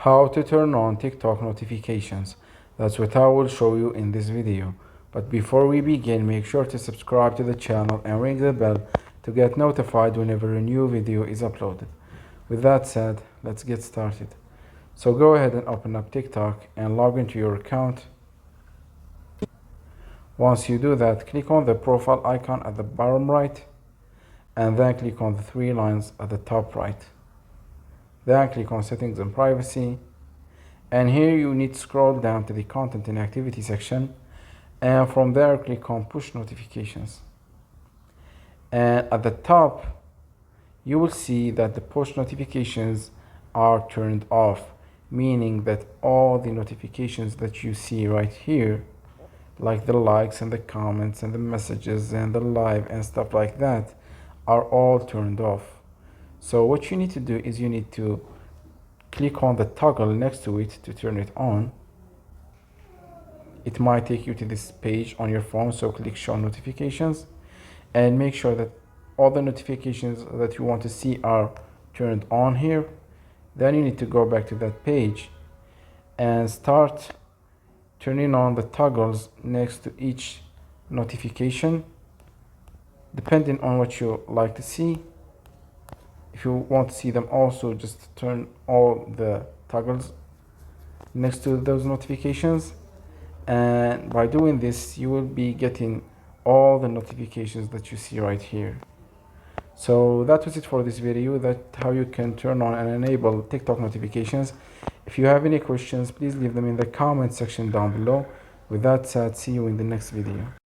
How to turn on TikTok notifications. That's what I will show you in this video. But before we begin, make sure to subscribe to the channel and ring the bell to get notified whenever a new video is uploaded. With that said, let's get started. So go ahead and open up TikTok and log into your account. Once you do that, click on the profile icon at the bottom right and then click on the three lines at the top right. Then click on settings and privacy, and here you need to scroll down to the content and activity section, and from there click on push notifications, and at the top you will see that the push notifications are turned off, meaning that all the notifications that you see right here, like the likes and the comments and the messages and the live and stuff like that, are all turned off. So what you need to do is you need to click on the toggle next to it to turn it on. It might take you to this page on your phone, so click show notifications and make sure that all the notifications that you want to see are turned on here. Then you need to go back to that page and start turning on the toggles next to each notification, depending on what you like to see. If you want to see them also, just turn all the toggles next to those notifications, and by doing this you will be getting all the notifications that you see right here. So that was it for this video. That's how you can turn on and enable TikTok notifications. If you have any questions, please leave them in the comment section down below. With that said, see you in the next video.